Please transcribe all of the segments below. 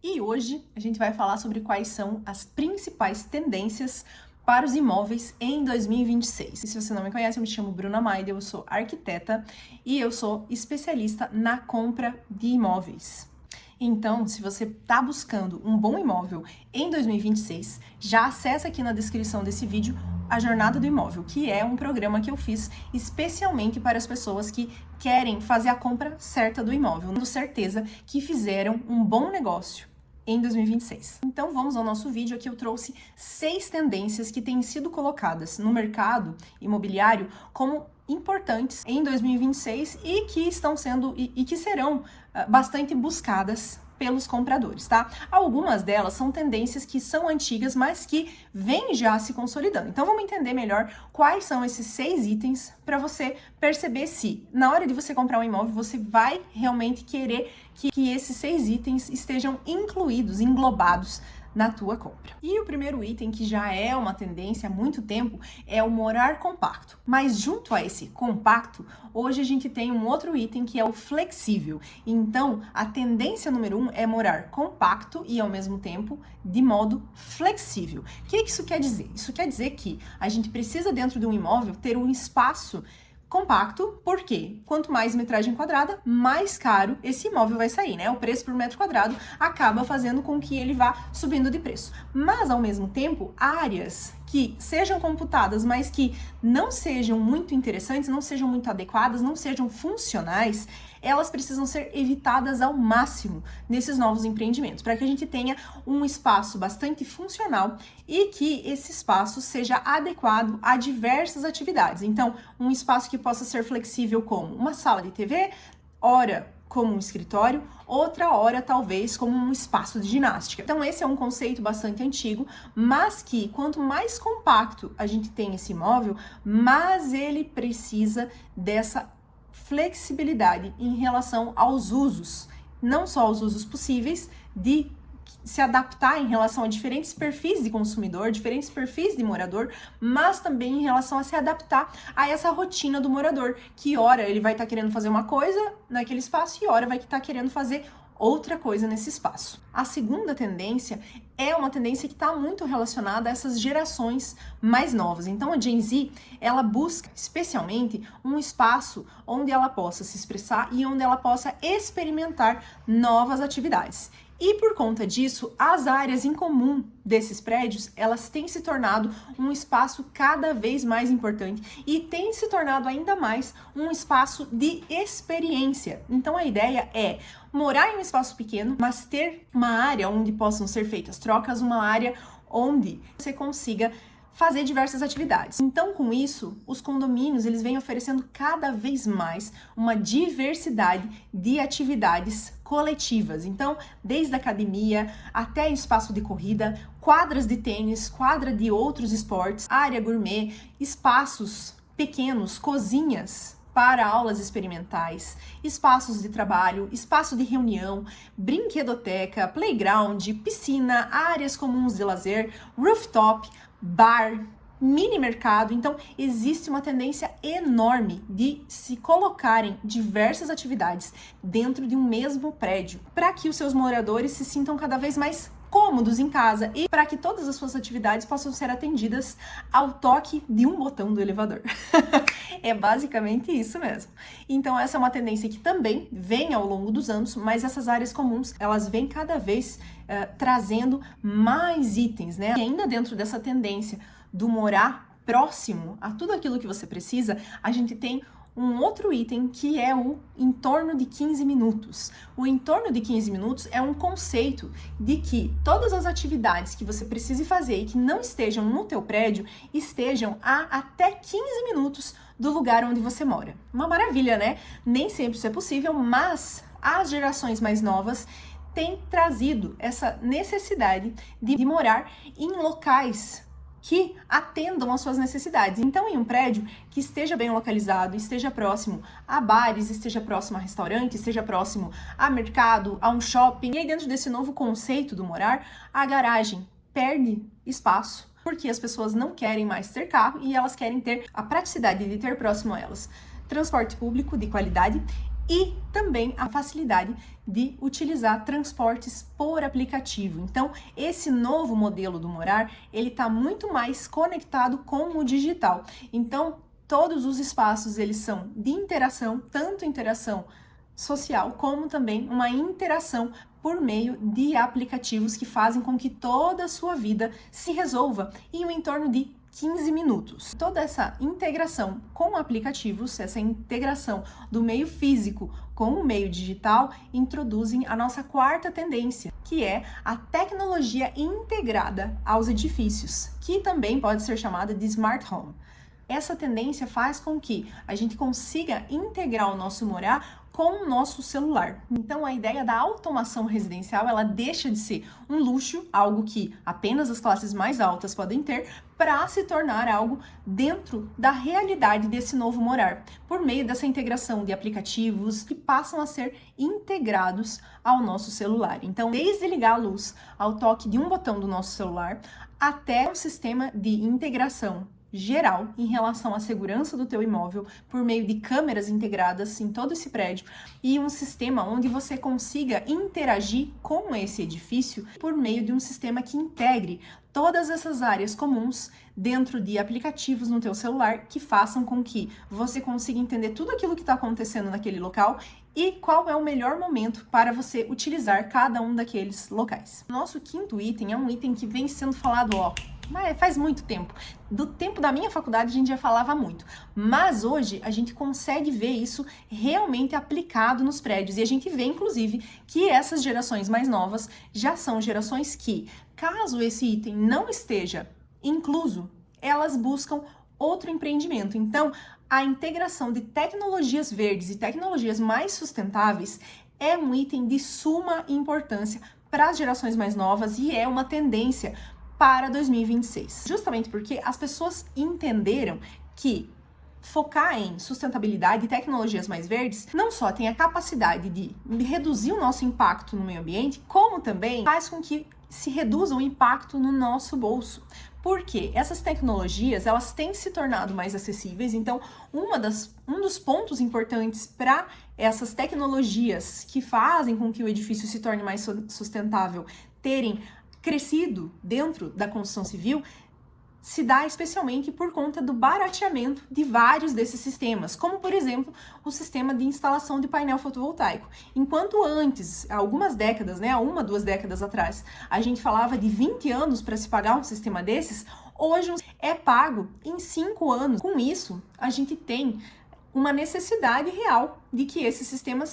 E hoje a gente vai falar sobre quais são as principais tendências para os imóveis em 2026. E se você não me conhece, eu me chamo Bruna Maide, eu sou arquiteta e eu sou especialista na compra de imóveis. Então, se você está buscando um bom imóvel em 2026, já acessa aqui na descrição desse vídeo a Jornada do Imóvel, que é um programa que eu fiz especialmente para as pessoas que querem fazer a compra certa do imóvel, tendo certeza que fizeram um bom negócio em 2026. Então vamos ao nosso vídeo. Aqui eu trouxe 6 tendências que têm sido colocadas no mercado imobiliário como importantes em 2026 e que estão sendo e que serão bastante buscadas pelos compradores, tá? Algumas delas são tendências que são antigas, mas que vêm já se consolidando. Então vamos entender melhor quais são esses 6 itens para você perceber se, na hora de você comprar um imóvel, você vai realmente querer que esses 6 itens estejam incluídos, englobados na tua compra. E o primeiro item, que já é uma tendência há muito tempo, é o morar compacto. Mas junto a esse compacto, hoje a gente tem um outro item que é o flexível. Então, a tendência número 1 é morar compacto e ao mesmo tempo de modo flexível. O que isso quer dizer? Isso quer dizer que a gente precisa dentro de um imóvel ter um espaço compacto, porque quanto mais metragem quadrada, mais caro esse imóvel vai sair, né? O preço por metro quadrado acaba fazendo com que ele vá subindo de preço. Mas, ao mesmo tempo, áreas que sejam computadas, mas que não sejam muito interessantes, não sejam muito adequadas, não sejam funcionais, elas precisam ser evitadas ao máximo nesses novos empreendimentos, para que a gente tenha um espaço bastante funcional e que esse espaço seja adequado a diversas atividades. Então, um espaço que possa ser flexível como uma sala de TV, ora como um escritório, outra hora talvez como um espaço de ginástica. Então esse é um conceito bastante antigo, mas que quanto mais compacto a gente tem esse imóvel, mais ele precisa dessa flexibilidade em relação aos usos, não só aos usos possíveis de se adaptar em relação a diferentes perfis de consumidor, diferentes perfis de morador, mas também em relação a se adaptar a essa rotina do morador, que ora ele vai estar querendo fazer uma coisa naquele espaço e ora vai estar querendo fazer outra coisa nesse espaço. A segunda tendência é uma tendência que está muito relacionada a essas gerações mais novas. Então a Gen Z, ela busca especialmente um espaço onde ela possa se expressar e onde ela possa experimentar novas atividades. E por conta disso, as áreas em comum desses prédios, elas têm se tornado um espaço cada vez mais importante e tem se tornado ainda mais um espaço de experiência. Então a ideia é morar em um espaço pequeno, mas ter uma área onde possam ser feitas trocas, uma área onde você consiga fazer diversas atividades. Então, com isso, os condomínios, eles vêm oferecendo cada vez mais uma diversidade de atividades coletivas. Então, desde a academia até espaço de corrida, quadras de tênis, quadra de outros esportes, área gourmet, espaços pequenos, cozinhas para aulas experimentais, espaços de trabalho, espaço de reunião, brinquedoteca, playground, piscina, áreas comuns de lazer, rooftop, bar, mini mercado. Então existe uma tendência enorme de se colocarem diversas atividades dentro de um mesmo prédio, para que os seus moradores se sintam cada vez mais cômodos em casa e para que todas as suas atividades possam ser atendidas ao toque de um botão do elevador. É basicamente isso mesmo. Então essa é uma tendência que também vem ao longo dos anos, mas essas áreas comuns, elas vêm cada vez trazendo mais itens, né? E ainda dentro dessa tendência do morar próximo a tudo aquilo que você precisa, a gente tem um outro item que é o entorno de 15 minutos. O entorno de 15 minutos é um conceito de que todas as atividades que você precise fazer e que não estejam no teu prédio estejam a até 15 minutos do lugar onde você mora. Uma maravilha, né? Nem sempre isso é possível, mas as gerações mais novas têm trazido essa necessidade de morar em locais que atendam às suas necessidades. Então, em um prédio que esteja bem localizado, esteja próximo a bares, esteja próximo a restaurantes, esteja próximo a mercado, a um shopping. E aí, dentro desse novo conceito do morar, a garagem perde espaço, porque as pessoas não querem mais ter carro e elas querem ter a praticidade de ter próximo a elas transporte público de qualidade e também a facilidade de utilizar transportes por aplicativo. Então, esse novo modelo do morar, ele está muito mais conectado com o digital. Então, todos os espaços, eles são de interação, tanto interação social, como também uma interação por meio de aplicativos que fazem com que toda a sua vida se resolva em um entorno de 15 minutos. Toda essa integração com aplicativos, essa integração do meio físico com o meio digital, introduzem a nossa quarta tendência, que é a tecnologia integrada aos edifícios, que também pode ser chamada de Smart Home. Essa tendência faz com que a gente consiga integrar o nosso morar com o nosso celular. Então, a ideia da automação residencial, ela deixa de ser um luxo, algo que apenas as classes mais altas podem ter, para se tornar algo dentro da realidade desse novo morar, por meio dessa integração de aplicativos que passam a ser integrados ao nosso celular. Então, desde ligar a luz ao toque de um botão do nosso celular, até um sistema de integração geral em relação à segurança do teu imóvel por meio de câmeras integradas em todo esse prédio e um sistema onde você consiga interagir com esse edifício por meio de um sistema que integre todas essas áreas comuns dentro de aplicativos no teu celular que façam com que você consiga entender tudo aquilo que está acontecendo naquele local e qual é o melhor momento para você utilizar cada um daqueles locais. Nosso quinto item é um item que vem sendo falado, mas faz muito tempo. Do tempo da minha faculdade a gente já falava muito, mas hoje a gente consegue ver isso realmente aplicado nos prédios e a gente vê inclusive que essas gerações mais novas já são gerações que, caso esse item não esteja incluso, elas buscam outro empreendimento. Então, a integração de tecnologias verdes e tecnologias mais sustentáveis é um item de suma importância para as gerações mais novas e é uma tendência para 2026. Justamente porque as pessoas entenderam que focar em sustentabilidade e tecnologias mais verdes não só tem a capacidade de reduzir o nosso impacto no meio ambiente, como também faz com que se reduza o impacto no nosso bolso. Porque essas tecnologias, elas têm se tornado mais acessíveis, então um dos pontos importantes para essas tecnologias que fazem com que o edifício se torne mais sustentável terem crescido dentro da construção civil se dá especialmente por conta do barateamento de vários desses sistemas, como por exemplo o sistema de instalação de painel fotovoltaico. Enquanto antes, algumas décadas, uma, 2 décadas atrás, a gente falava de 20 anos para se pagar um sistema desses, hoje é pago em 5 anos. Com isso, a gente tem uma necessidade real de que esses sistemas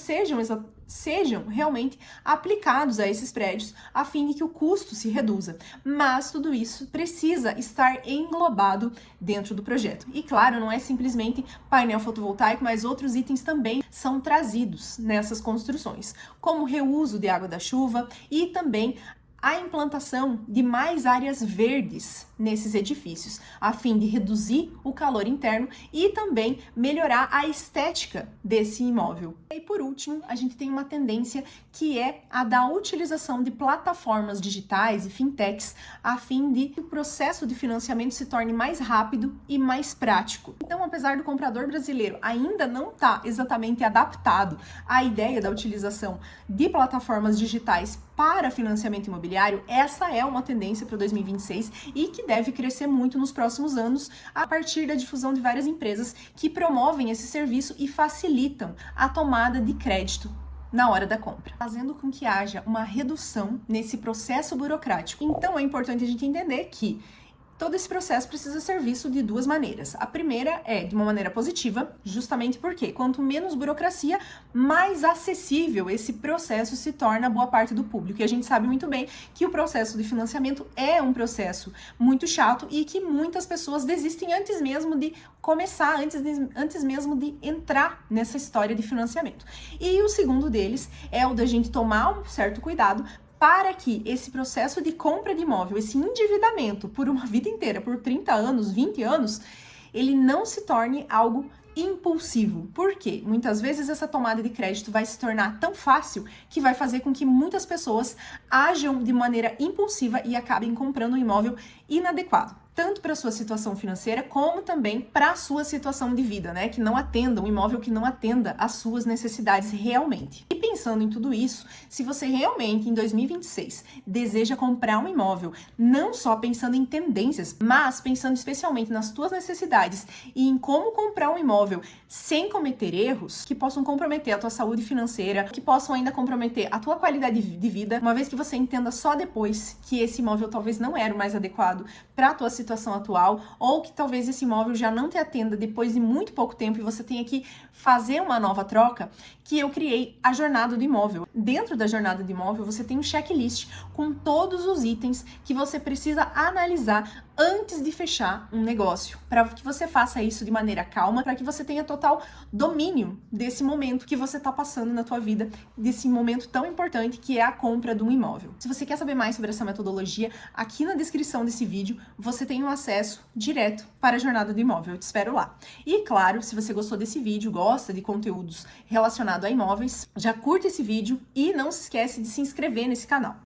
sejam realmente aplicados a esses prédios, a fim de que o custo se reduza. Mas tudo isso precisa estar englobado dentro do projeto. E claro, não é simplesmente painel fotovoltaico, mas outros itens também são trazidos nessas construções, como o reuso de água da chuva e também a implantação de mais áreas verdes nesses edifícios, a fim de reduzir o calor interno e também melhorar a estética desse imóvel. E por último, a gente tem uma tendência que é a da utilização de plataformas digitais e fintechs, a fim de que o processo de financiamento se torne mais rápido e mais prático. Então, apesar do comprador brasileiro ainda não estar exatamente adaptado à ideia da utilização de plataformas digitais para financiamento imobiliário, essa é uma tendência para 2026 e que deve crescer muito nos próximos anos a partir da difusão de várias empresas que promovem esse serviço e facilitam a tomada de crédito na hora da compra, fazendo com que haja uma redução nesse processo burocrático. Então é importante a gente entender que todo esse processo precisa ser visto de 2 maneiras. A primeira é de uma maneira positiva, justamente porque quanto menos burocracia, mais acessível esse processo se torna a boa parte do público. E a gente sabe muito bem que o processo de financiamento é um processo muito chato e que muitas pessoas desistem antes mesmo de começar, antes mesmo de entrar nessa história de financiamento. E o segundo deles é o da gente tomar um certo cuidado para que esse processo de compra de imóvel, esse endividamento por uma vida inteira, por 30 anos, 20 anos, ele não se torne algo impulsivo. Por quê? Muitas vezes essa tomada de crédito vai se tornar tão fácil que vai fazer com que muitas pessoas ajam de maneira impulsiva e acabem comprando um imóvel inadequado. tanto para a sua situação financeira, como também para a sua situação de vida, né? Que não atenda, um imóvel que não atenda às suas necessidades realmente. E pensando em tudo isso, se você realmente em 2026 deseja comprar um imóvel, não só pensando em tendências, mas pensando especialmente nas suas necessidades e em como comprar um imóvel sem cometer erros que possam comprometer a tua saúde financeira, que possam ainda comprometer a tua qualidade de vida, uma vez que você entenda só depois que esse imóvel talvez não era o mais adequado para a tua situação atual, ou que talvez esse imóvel já não te atenda depois de muito pouco tempo e você tenha que fazer uma nova troca, que eu criei a jornada do imóvel. Dentro da jornada do imóvel, você tem um checklist com todos os itens que você precisa analisar antes de fechar um negócio, para que você faça isso de maneira calma, para que você tenha total domínio desse momento que você está passando na tua vida, desse momento tão importante que é a compra de um imóvel. Se você quer saber mais sobre essa metodologia, aqui na descrição desse vídeo você tem um acesso direto para a jornada do imóvel. Eu te espero lá. E claro, se você gostou desse vídeo, gosta de conteúdos relacionados a imóveis, já curta esse vídeo e não se esquece de se inscrever nesse canal.